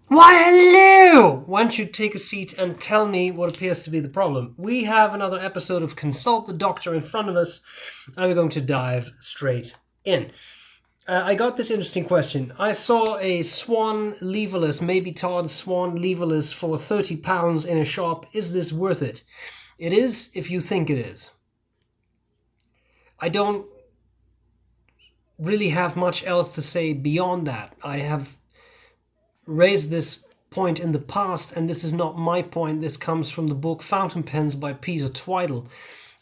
Why, hello! Why don't you take a seat and tell me what appears to be the problem? We have another episode of Consult the Doctor in front of us, and we're going to dive straight in. I got this interesting question. I saw a Swan Leverless, maybe Todd Swan Leverless, for £30 in a shop. Is this worth it? It is if you think it is. I don't really have much else to say beyond that. I have raised this point in the past, and this is not my point. This comes from the book Fountain Pens by Peter Twiddle,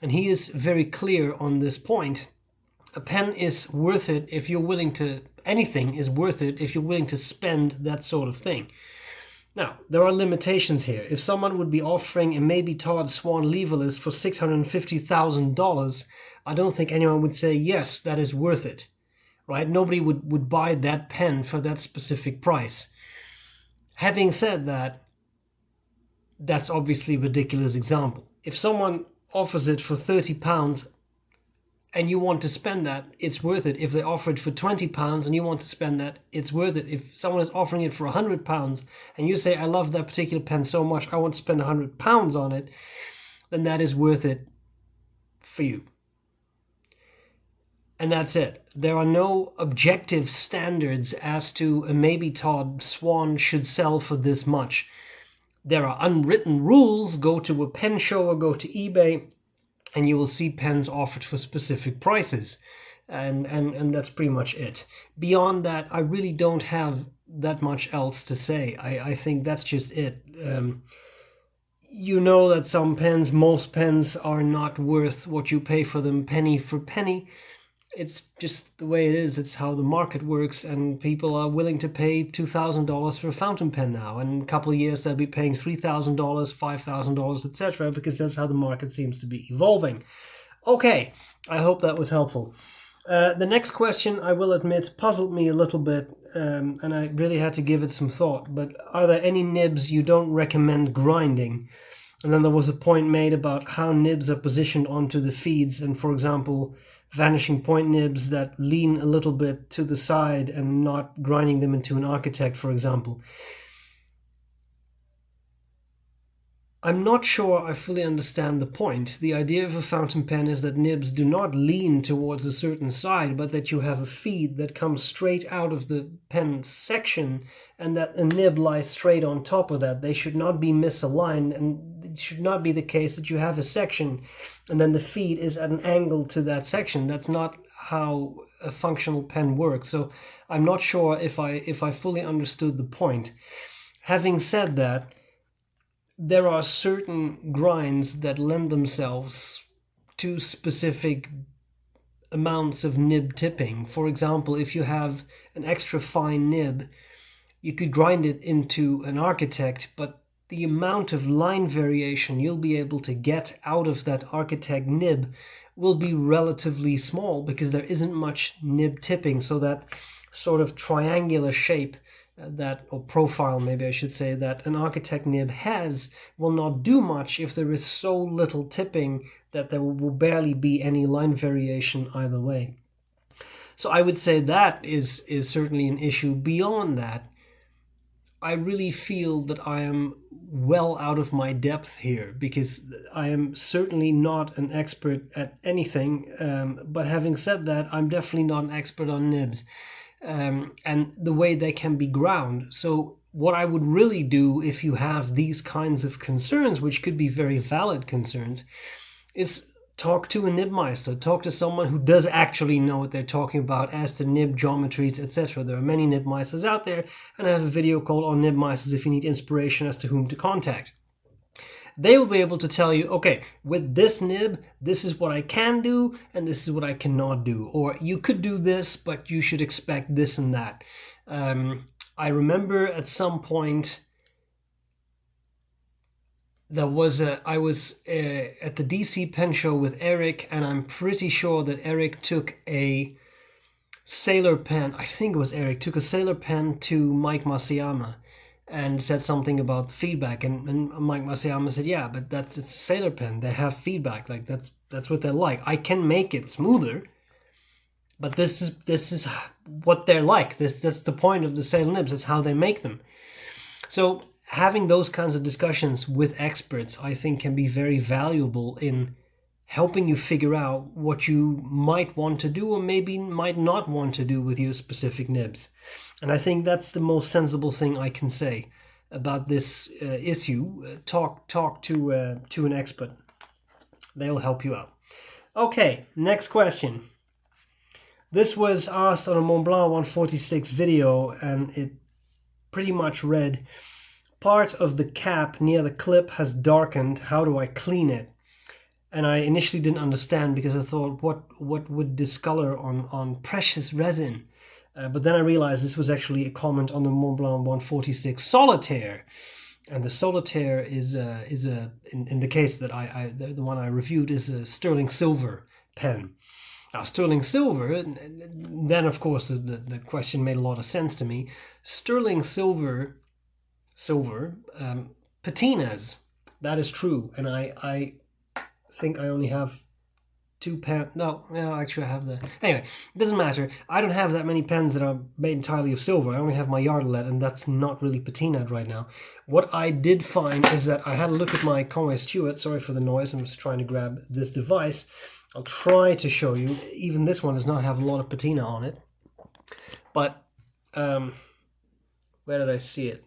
and he is very clear on this point. A pen is worth it if you're willing to, anything is worth it if you're willing to spend that sort of thing. Now, there are limitations here. If someone would be offering a maybe Todd Swan Leverless for $650,000, I don't think anyone would say, yes, that is worth it, right? Nobody would buy that pen for that specific price. Having said that, that's obviously a ridiculous example. If someone offers it for £30 and you want to spend that, it's worth it. If they offer it for £20 and you want to spend that, it's worth it. If someone is offering it for £100 and you say, I love that particular pen so much, I want to spend £100 on it, then that is worth it for you. And that's it. There are no objective standards as to a maybe Todd Swan should sell for this much. There are unwritten rules. Go to a pen show or go to eBay and you will see pens offered for specific prices. And that's pretty much it. Beyond that, I really don't have that much else to say. I think that's just it. You know that some pens, most pens, are not worth what you pay for them penny for penny. It's just the way it is. It's how the market works, and people are willing to pay $2,000 for a fountain pen now. And in a couple of years, they'll be paying $3,000, $5,000, etc., because that's how the market seems to be evolving. Okay, I hope that was helpful. The next question, I will admit, puzzled me a little bit, and I really had to give it some thought. But are there any nibs you don't recommend grinding? And then there was a point made about how nibs are positioned onto the feeds, and for example, vanishing point nibs that lean a little bit to the side and not grinding them into an architect, for example. I'm not sure I fully understand the point. The idea of a fountain pen is that nibs do not lean towards a certain side, but that you have a feed that comes straight out of the pen section and that a nib lies straight on top of that. They should not be misaligned, and it should not be the case that you have a section and then the feed is at an angle to that section. That's not how a functional pen works. So I'm not sure if I fully understood the point. Having said that, there are certain grinds that lend themselves to specific amounts of nib tipping. For example, if you have an extra fine nib, you could grind it into an architect, but the amount of line variation you'll be able to get out of that architect nib will be relatively small because there isn't much nib tipping, so that sort of triangular shape or profile, maybe I should say, that an architect nib has will not do much if there is so little tipping that there will barely be any line variation either way. So I would say that is certainly an issue. Beyond that, I really feel that I am well out of my depth here because I am certainly not an expert at anything. But having said that, I'm definitely not an expert on nibs. And the way they can be ground. So what I would really do if you have these kinds of concerns, which could be very valid concerns, is talk to a nibmeister, talk to someone who does actually know what they're talking about as to nib geometries, etc. There are many nibmeisters out there, and I have a video called on nibmeisters if you need inspiration as to whom to contact. They will be able to tell you, okay, with this nib, this is what I can do, and this is what I cannot do. Or you could do this, but you should expect this and that. I remember at some point, I was at the DC Pen Show with Eric, and I'm pretty sure that Eric took a sailor pen. I think it was Eric took a sailor pen to Mike Masayama and said something about the feedback, and Mike Masayama said, yeah, but it's a sailor pen, they have feedback, like that's what they're like. I can make it smoother, but this is what they're like. That's the point of the sailor nibs. That's how they make them. So having those kinds of discussions with experts, I think, can be very valuable in helping you figure out what you might want to do or maybe might not want to do with your specific nibs. And I think that's the most sensible thing I can say about this issue. Talk to an expert. They'll help you out. Okay, next question. This was asked on a Mont Blanc 146 video, and it pretty much read, part of the cap near the clip has darkened. How do I clean it? And I initially didn't understand because I thought, what would discolor on precious resin? But then I realized this was actually a comment on the Mont Blanc 146 solitaire. And the solitaire is in the case that the one I reviewed, is a sterling silver pen. Now, sterling silver, then of course the question made a lot of sense to me. Sterling silver patinas, that is true. And I think I only have 2 pens. No, actually I have the... Anyway, it doesn't matter. I don't have that many pens that are made entirely of silver. I only have my Yardelet, and that's not really patinaed right now. What I did find is that I had a look at my Conway Stewart. Sorry for the noise. I'm just trying to grab this device. I'll try to show you. Even this one does not have a lot of patina on it. But, where did I see it?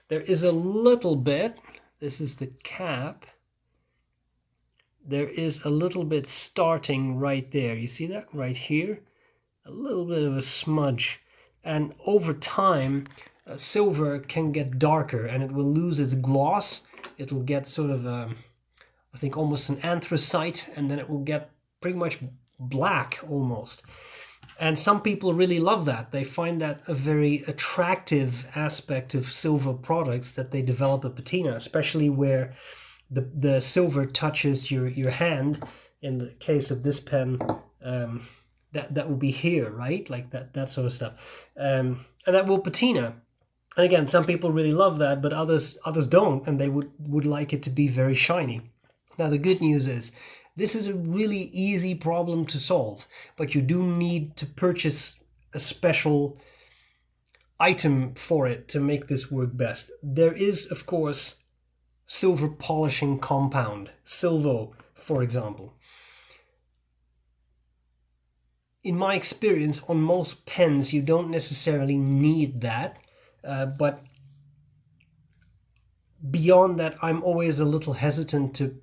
There is a little bit. This is the cap. There is a little bit starting right there. You see that? Right here. A little bit of a smudge. And over time, silver can get darker and it will lose its gloss. It'll get sort of, I think, almost an anthracite, and then it will get pretty much black almost. And some people really love that. They find that a very attractive aspect of silver products, that they develop a patina, especially where the silver touches your hand. In the case of this pen, that will be here, right? Like that sort of stuff. And that will patina. And again, some people really love that, but others don't, and they would like it to be very shiny. Now, the good news is, this is a really easy problem to solve, but you do need to purchase a special item for it to make this work best. There is, of course, silver polishing compound, Silvo, for example. In my experience, on most pens, you don't necessarily need that, but beyond that, I'm always a little hesitant to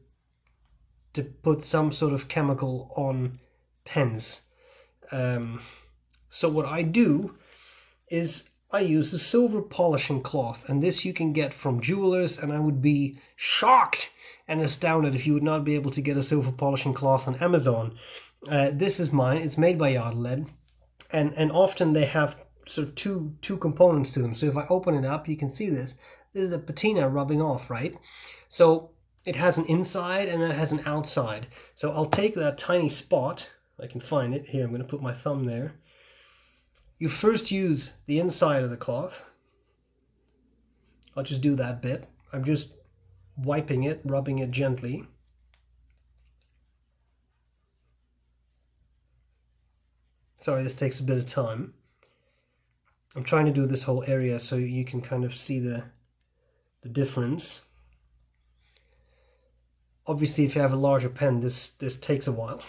put some sort of chemical on pens. So what I do is I use a silver polishing cloth, and this you can get from jewelers, and I would be shocked and astounded if you would not be able to get a silver polishing cloth on Amazon. This is mine. It's made by Yardelet, and often they have sort of two components to them. So if I open it up, you can see this. This is the patina rubbing off, right? So it has an inside and then it has an outside. So I'll take that tiny spot. I can find it. Here, I'm going to put my thumb there. You first use the inside of the cloth. I'll just do that bit. I'm just wiping it, rubbing it gently. Sorry, this takes a bit of time. I'm trying to do this whole area so you can kind of see the difference. Obviously, if you have a larger pen, this takes a while.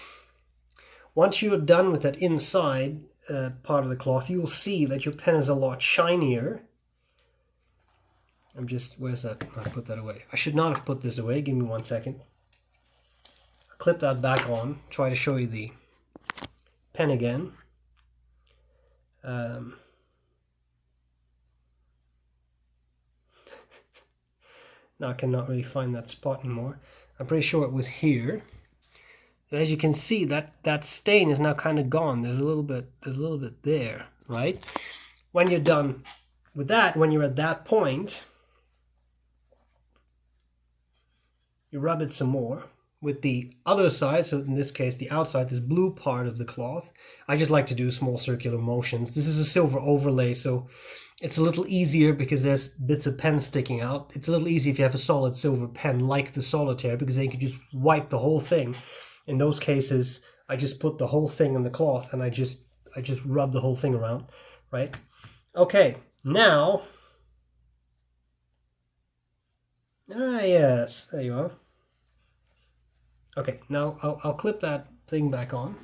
Once you're done with that inside part of the cloth, you'll see that your pen is a lot shinier. Where's that? I put that away. I should not have put this away. Give me 1 second. I'll clip that back on. Try to show you the pen again. Now I cannot really find that spot anymore. I'm pretty sure it was here. And as you can see, that stain is now kind of gone. There's a little bit there, right? When you're done with that, when you're at that point, you rub it some more with the other side. So in this case, the outside, this blue part of the cloth. I just like to do small circular motions. This is a silver overlay, so it's a little easier because there's bits of pen sticking out. It's a little easier if you have a solid silver pen like the solitaire, because then you can just wipe the whole thing. In those cases, I just put the whole thing in the cloth and I just rub the whole thing around, right? Okay, now Ah, yes, there you are. Okay, now I'll clip that thing back on.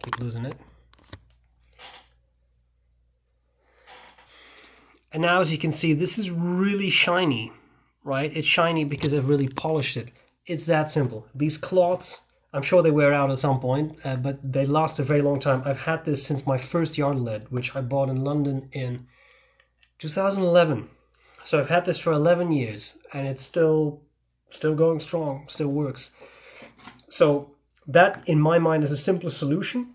Keep losing it. And now, as you can see, this is really shiny, right? It's shiny because I've really polished it. It's that simple. These cloths, I'm sure they wear out at some point, but they last a very long time. I've had this since my first yard lead, which I bought in London in 2011. So I've had this for 11 years, and it's still going strong, still works. So that, in my mind, is a simpler solution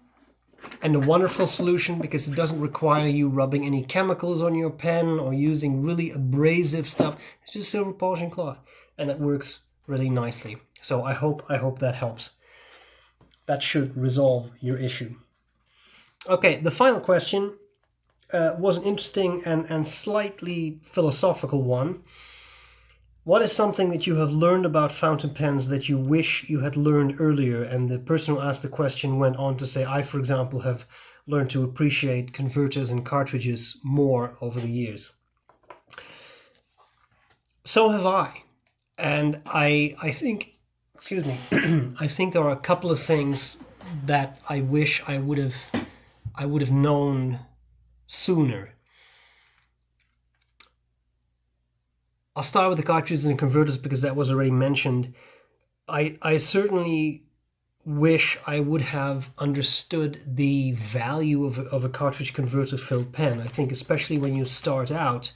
and a wonderful solution because it doesn't require you rubbing any chemicals on your pen or using really abrasive stuff. It's just silver polishing cloth, and that works really nicely. So I hope that helps. That should resolve your issue. Okay, the final question was an interesting and slightly philosophical one. What is something that you have learned about fountain pens that you wish you had learned earlier? And the person who asked the question went on to say, I, for example, have learned to appreciate converters and cartridges more over the years. So have I. And I think, excuse me, I think there are a couple of things that I wish I would have known sooner. I'll start with the cartridges and converters because that was already mentioned. I certainly wish I would have understood the value of a cartridge converter filled pen. I think especially when you start out,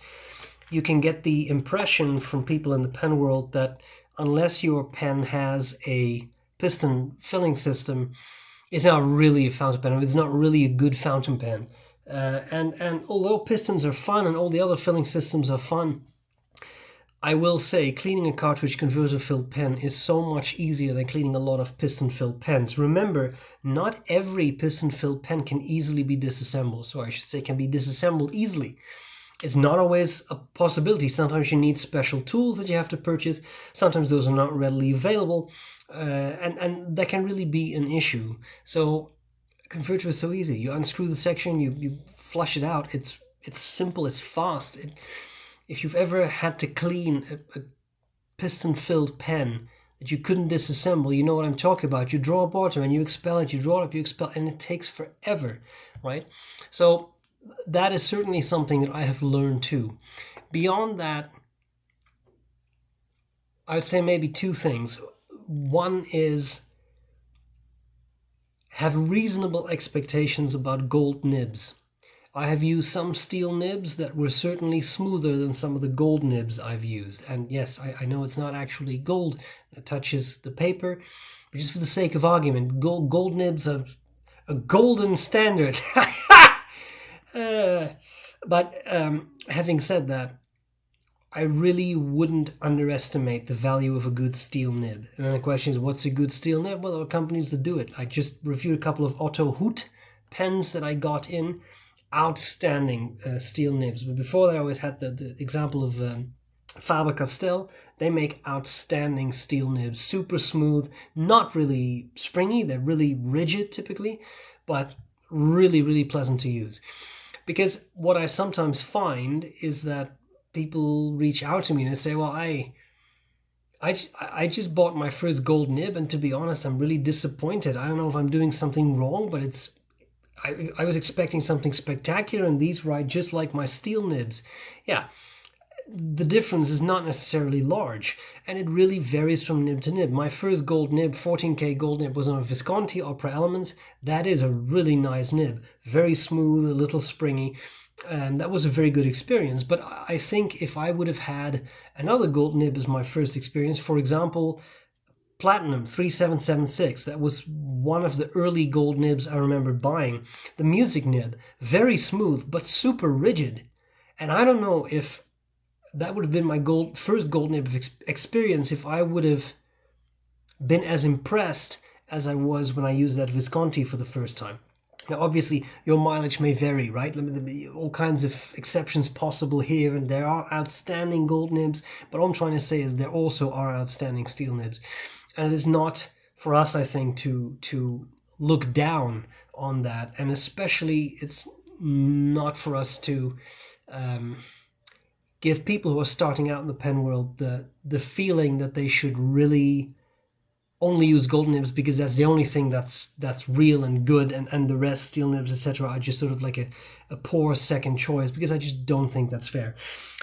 you can get the impression from people in the pen world that unless your pen has a piston filling system, it's not really a fountain pen. It's not really a good fountain pen. And although pistons are fun and all the other filling systems are fun, I will say cleaning a cartridge converter filled pen is so much easier than cleaning a lot of piston filled pens. Remember, not every piston filled pen can easily be disassembled. So I should say can be disassembled easily. It's not always a possibility. Sometimes you need special tools that you have to purchase. Sometimes those are not readily available. And that can really be an issue. So converter is so easy. You unscrew the section, you flush it out. It's simple, it's fast. If you've ever had to clean a piston-filled pen that you couldn't disassemble, you know what I'm talking about. You draw a bottom and you expel it, you draw it up, you expel it, and it takes forever, right? So that is certainly something that I have learned too. Beyond that, I would say maybe two things. One is have reasonable expectations about gold nibs. I have used some steel nibs that were certainly smoother than some of the gold nibs I've used. And yes, I know it's not actually gold that touches the paper, but just for the sake of argument, gold nibs are a golden standard. But having said that, I really wouldn't underestimate the value of a good steel nib. And then the question is, what's a good steel nib? Well, there are companies that do it. I just reviewed a couple of Otto Hoot pens that I got in. Outstanding steel nibs. But before that, I always had the example of Faber-Castell. They make outstanding steel nibs. Super smooth, not really springy. They're really rigid typically, but really, really pleasant to use. Because what I sometimes find is that people reach out to me and they say, well, I just bought my first gold nib, and to be honest, I'm really disappointed. I don't know if I'm doing something wrong, but I was expecting something spectacular, and these were just like my steel nibs. Yeah, the difference is not necessarily large, and it really varies from nib to nib. My first gold nib, 14K gold nib, was on a Visconti Opera Elements. That is a really nice nib. Very smooth, a little springy. That was a very good experience, but I think if I would have had another gold nib as my first experience, for example, Platinum 3776, that was one of the early gold nibs I remember buying. The music nib, very smooth but super rigid. And I don't know if that would have been my first gold nib experience if I would have been as impressed as I was when I used that Visconti for the first time. Now, obviously, your mileage may vary, right? All kinds of exceptions possible here, and there are outstanding gold nibs, but all I'm trying to say is there also are outstanding steel nibs. And it is not for us, I think, to look down on that. And especially, it's not for us to give people who are starting out in the pen world the feeling that they should really only use gold nibs because that's the only thing that's real and good, and the rest, steel nibs, etc., are just sort of like a poor second choice, because I just don't think that's fair.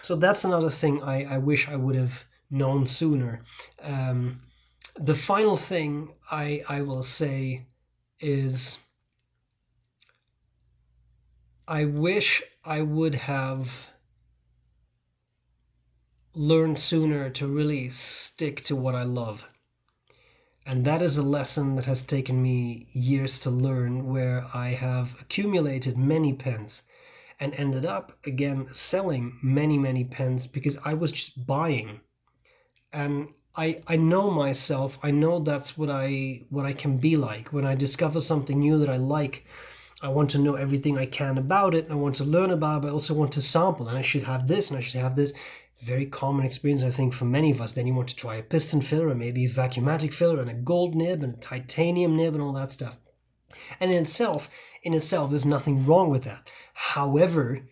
So that's another thing I wish I would have known sooner. The final thing I will say is I wish I would have learned sooner to really stick to what I love. And that is a lesson that has taken me years to learn, where I have accumulated many pens and ended up, again, selling many, many pens because I was just buying. And I know myself, I know that's what I can be like. When I discover something new that I like, I want to know everything I can about it, and I want to learn about it, but I also want to sample, and I should have this, and I should have this. Very common experience, I think, for many of us. Then you want to try a piston filler, and maybe a vacuumatic filler, and a gold nib, and a titanium nib, and all that stuff. And in itself, there's nothing wrong with that. However,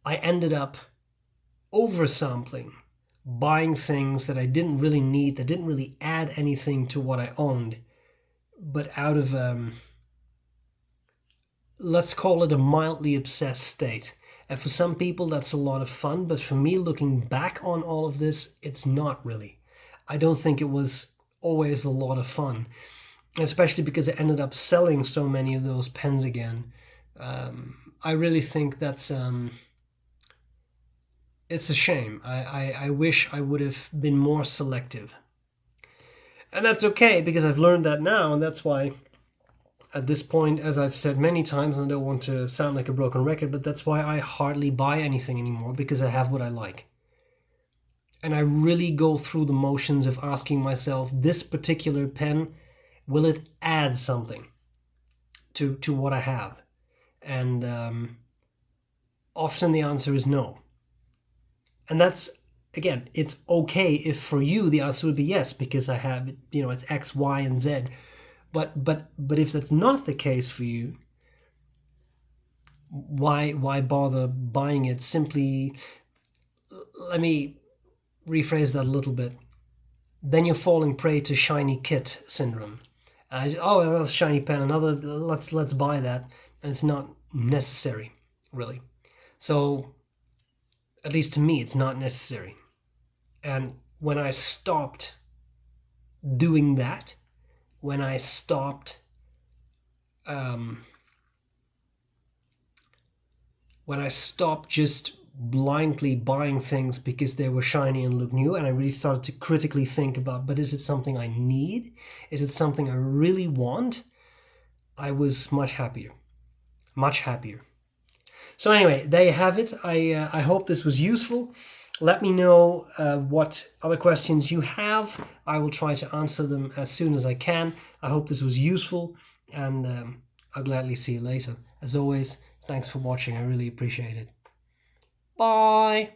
I ended up oversampling, buying things that I didn't really need, that didn't really add anything to what I owned, but out of, let's call it a mildly obsessed state. And for some people, that's a lot of fun. But for me, looking back on all of this, it's not really. I don't think it was always a lot of fun, especially because I ended up selling so many of those pens again. I really think that's it's a shame. I wish I would have been more selective. And that's okay, because I've learned that now, and that's why at this point, as I've said many times, and I don't want to sound like a broken record, but that's why I hardly buy anything anymore, because I have what I like. And I really go through the motions of asking myself, this particular pen, will it add something to what I have? And often the answer is no. And that's, again, it's okay if for you the answer would be yes, because I have, it's X, Y, and Z. But if that's not the case for you, why bother buying it? Simply, let me rephrase that a little bit. Then you're falling prey to shiny kit syndrome. Another shiny pen, let's buy that, and it's not necessary, really. So, at least to me, it's not necessary. And when I stopped doing that, when I stopped just blindly buying things because they were shiny and look new, and I really started to critically think about, but is it something I need? Is it something I really want? I was much happier. Much happier. So anyway, there you have it. I hope this was useful. Let me know what other questions you have. I will try to answer them as soon as I can. I hope this was useful, and I'll gladly see you later. As always, thanks for watching. I really appreciate it. Bye!